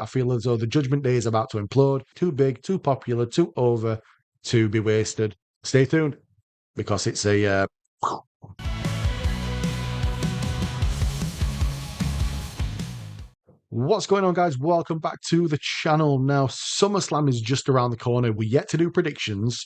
I feel as though the Judgment Day is about to implode. Too big, too popular, too over to be wasted. Stay tuned, because it's a... What's going on, guys? Welcome back to the channel. Now, SummerSlam is just around the corner. We're yet to do predictions.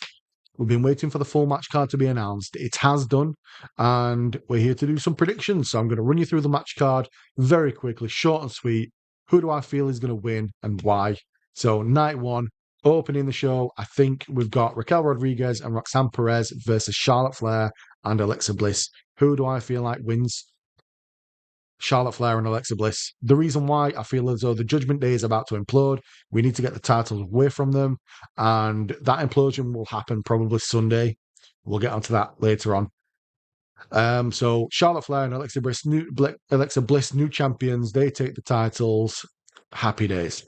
We've been waiting for the full match card to be announced. It has done, and we're here to do some predictions. So I'm going to run you through the match card very quickly, short and sweet. Who do I feel is going to win and why? So night one, opening the show, I think we've got Raquel Rodriguez and Roxanne Perez versus Charlotte Flair and Alexa Bliss. Who do I feel like wins? Charlotte Flair and Alexa Bliss. The reason why, I feel as though the Judgment Day is about to implode. We need to get the titles away from them, and that implosion will happen probably Sunday. We'll get onto that later on. So Charlotte Flair and Alexa Bliss, new champions. They take the titles. Happy days.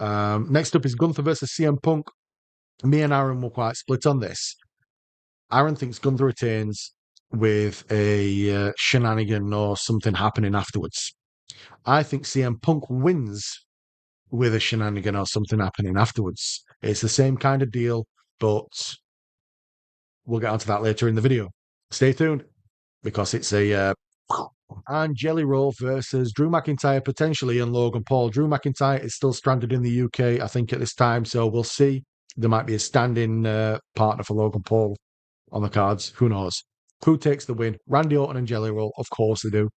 Next up is Gunther versus CM Punk. Me and Aaron were quite split on this. Aaron thinks Gunther retains with a shenanigan or something happening afterwards. I think CM Punk wins with a shenanigan or something happening afterwards. It's the same kind of deal, but we'll get onto that later in the video. Stay tuned, because it's a... and Jelly Roll versus Drew McIntyre, potentially, and Logan Paul. Drew McIntyre is still stranded in the UK, I think, at this time, so we'll see. There might be a stand-in partner for Logan Paul on the cards. Who knows? Who takes the win? Randy Orton and Jelly Roll? Of course they do.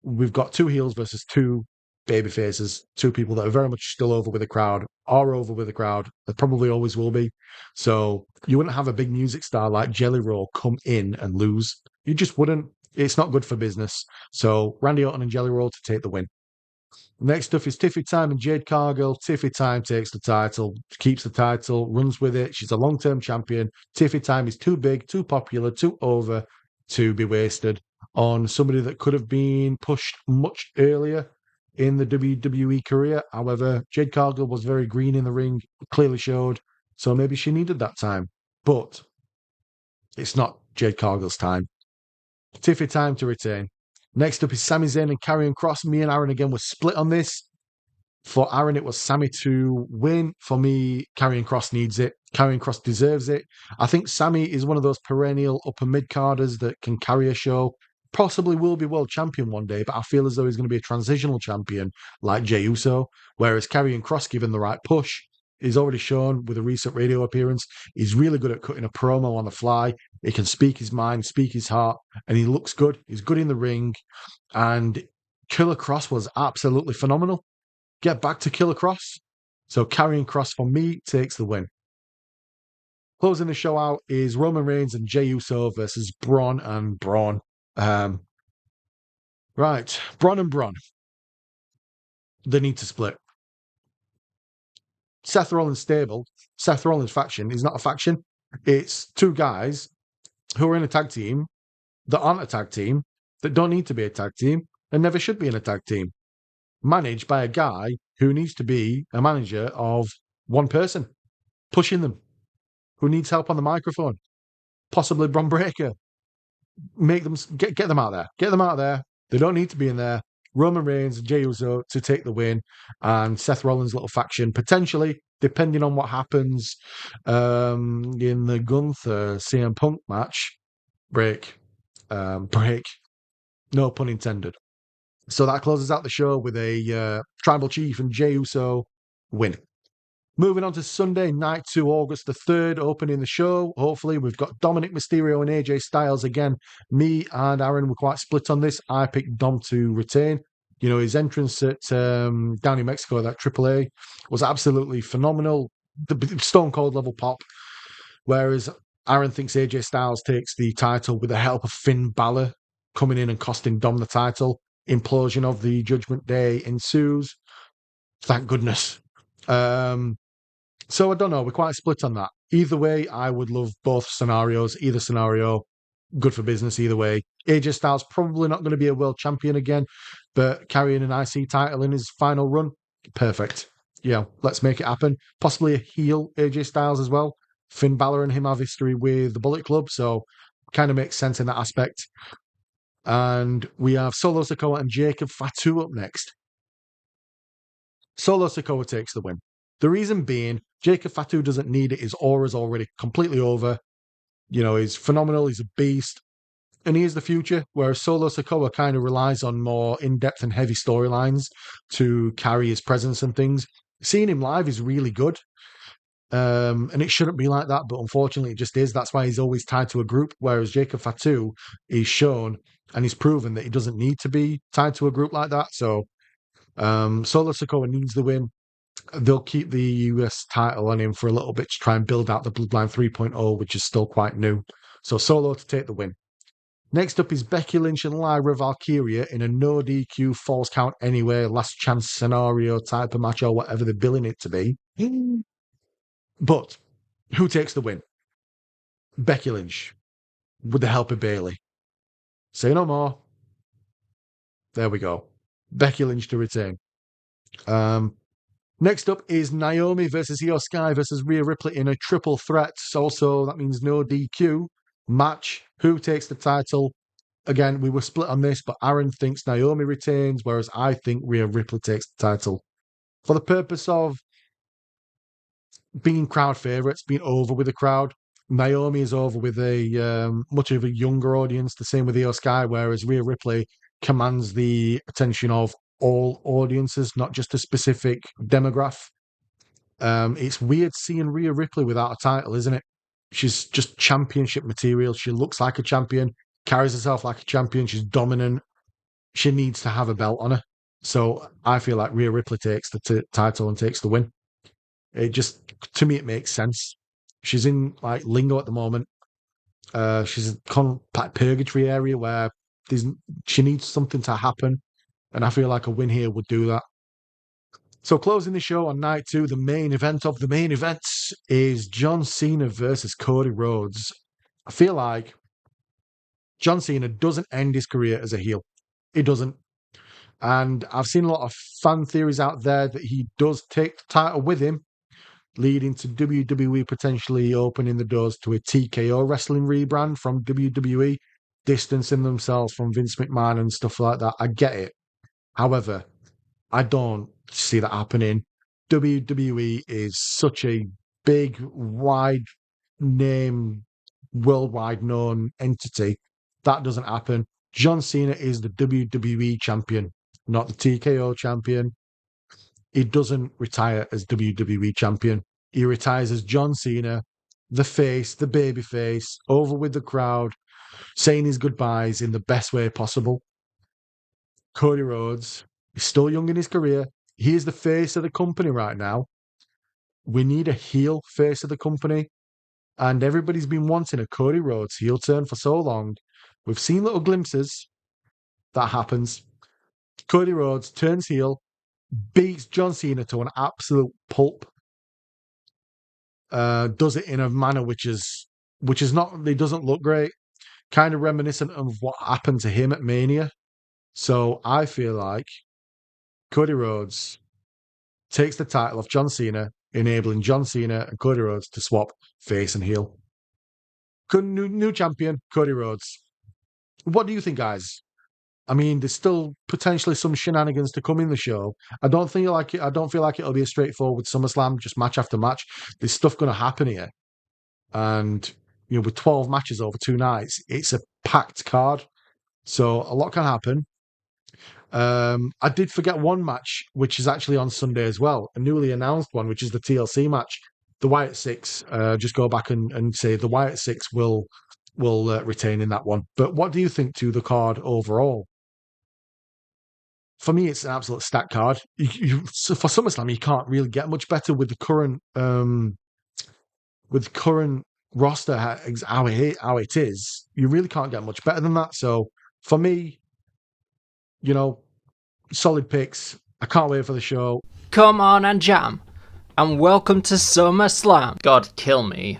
We've got two heels versus two baby faces, two people that are very much still over with the crowd, are over with the crowd. They probably always will be. So you wouldn't have a big music star like Jelly Roll come in and lose. You just wouldn't. It's not good for business. So Randy Orton and Jelly Roll to take the win. Next up is Tiffy Time and Jade Cargill. Tiffy Time takes the title, keeps the title, runs with it. She's a long-term champion. Tiffy Time is too big, too popular, too over to be wasted on somebody that could have been pushed much earlier in the WWE career. However, Jade Cargill was very green in the ring, clearly showed, so maybe she needed that time. But it's not Jade Cargill's time. Tiffy Time to retain. Next up is Sami Zayn and Karrion Kross. Me and Aaron again were split on this. For Aaron, it was Sami to win. For me, Karrion Kross needs it. Karrion Kross deserves it. I think Sami is one of those perennial upper mid-carders that can carry a show. Possibly will be world champion one day, but I feel as though he's going to be a transitional champion like Jey Uso. Whereas Karrion Kross, given the right push, he's already shown with a recent radio appearance, he's really good at cutting a promo on the fly. He can speak his mind, speak his heart, and he looks good. He's good in the ring. And Killer Kross was absolutely phenomenal. Get back to Killer Kross. So Karrion Kross, for me, takes the win. Closing the show out is Roman Reigns and Jey Uso versus Braun and Braun. Right, Braun and Braun. They need to split. Seth Rollins stable, Seth Rollins faction is not a faction. It's two guys who are in a tag team that aren't a tag team, that don't need to be a tag team, and never should be in a tag team. Managed by a guy who needs to be a manager of one person, pushing them, who needs help on the microphone, possibly Bron Breakker. Make them get them out there. Get them out there. They don't need to be in there. Roman Reigns and Jey Uso to take the win, and Seth Rollins' little faction, potentially, depending on what happens in the Gunther CM Punk match, break. No pun intended. So that closes out the show with a Tribal Chief and Jey Uso win. Moving on to Sunday, night 2, August the 3rd, opening the show. Hopefully, we've got Dominic Mysterio and AJ Styles again. Me and Aaron were quite split on this. I picked Dom to retain. You know, his entrance at down in Mexico, that AAA, was absolutely phenomenal. The Stone Cold level pop. Whereas Aaron thinks AJ Styles takes the title with the help of Finn Balor coming in and costing Dom the title. Implosion of the Judgment Day ensues. Thank goodness. So I don't know. We're quite split on that. Either way, I would love both scenarios. Either scenario, good for business either way. AJ Styles probably not going to be a world champion again, but carrying an IC title in his final run, perfect. Yeah, let's make it happen. Possibly a heel AJ Styles as well. Finn Balor and him have history with the Bullet Club, so kind of makes sense in that aspect. And we have Solo Sikoa and Jacob Fatu up next. Solo Sikoa takes the win. The reason being, Jacob Fatu doesn't need it. His aura's already completely over. He's phenomenal. He's a beast. And he is the future, whereas Solo Sikoa kind of relies on more in-depth and heavy storylines to carry his presence and things. Seeing him live is really good. And it shouldn't be like that, but unfortunately it just is. That's why he's always tied to a group, whereas Jacob Fatu is shown and he's proven that he doesn't need to be tied to a group like that. So Solo Sikoa needs the win. They'll keep the US title on him for a little bit to try and build out the Bloodline 3.0, which is still quite new. So Solo to take the win. Next up is Becky Lynch and Lyra Valkyria in a no DQ false count anywhere, last chance scenario type of match or whatever they're billing it to be. But who takes the win? Becky Lynch with the help of Bayley. Say no more. There we go. Becky Lynch to retain. Next up is Naomi versus Io Sky versus Rhea Ripley in a triple threat. Also, that means no DQ match. Who takes the title? Again, we were split on this, but Aaron thinks Naomi retains, whereas I think Rhea Ripley takes the title. For the purpose of being crowd favourites, being over with the crowd, Naomi is over with a much of a younger audience, the same with Io Sky, whereas Rhea Ripley commands the attention of all audiences, not just a specific demographic. It's weird seeing Rhea Ripley without a title, isn't it? She's just championship material. She looks like a champion, carries herself like a champion. She's dominant. She needs to have a belt on her. So I feel like Rhea Ripley takes the title and takes the win. It just, to me, it makes sense. She's in like lingo at the moment. She's in purgatory area where she needs something to happen. And I feel like a win here would do that. So closing the show on night 2, the main event of the main events is John Cena versus Cody Rhodes. I feel like John Cena doesn't end his career as a heel. He doesn't. And I've seen a lot of fan theories out there that he does take the title with him, leading to WWE potentially opening the doors to a TKO wrestling rebrand from WWE, distancing themselves from Vince McMahon and stuff like that. I get it. However, I don't see that happening. WWE is such a big, wide name, worldwide known entity. That doesn't happen. John Cena is the WWE champion, not the TKO champion. He doesn't retire as WWE champion. He retires as John Cena, the face, the baby face, over with the crowd, saying his goodbyes in the best way possible. Cody Rhodes is still young in his career. He is the face of the company right now. We need a heel face of the company. And everybody's been wanting a Cody Rhodes heel turn for so long. We've seen little glimpses. That happens. Cody Rhodes turns heel, beats John Cena to an absolute pulp. Does it in a manner which is not, it doesn't look great. Kind of reminiscent of what happened to him at Mania. So I feel like Cody Rhodes takes the title of John Cena, enabling John Cena and Cody Rhodes to swap face and heel. New champion, Cody Rhodes. What do you think, guys? I mean, there's still potentially some shenanigans to come in the show. I don't feel like it'll be a straightforward SummerSlam, just match after match. There's stuff going to happen here, and with 12 matches over 2 nights, it's a packed card. So a lot can happen. I did forget one match, which is actually on Sunday as well, a newly announced one, which is the TLC match. The Wyatt Six. Just go back and say the Wyatt Six will retain in that one. But what do you think to the card overall? For me, it's an absolute stack card. So for SummerSlam, you can't really get much better with the current roster how it is. You really can't get much better than that. So for me, solid picks. I can't wait for the show. Come on and jam, and welcome to SummerSlam. God, kill me.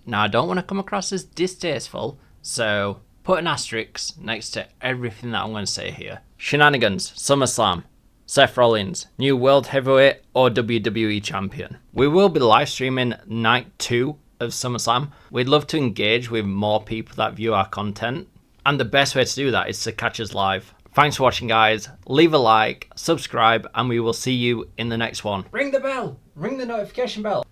Now, I don't want to come across as distasteful, so put an asterisk next to everything that I'm going to say here. Shenanigans, SummerSlam, Seth Rollins, new World Heavyweight or WWE Champion. We will be live streaming night 2 of SummerSlam. We'd love to engage with more people that view our content, and the best way to do that is to catch us live. Thanks for watching, guys. Leave a like, subscribe, and we will see you in the next one. Ring the bell. Ring the notification bell.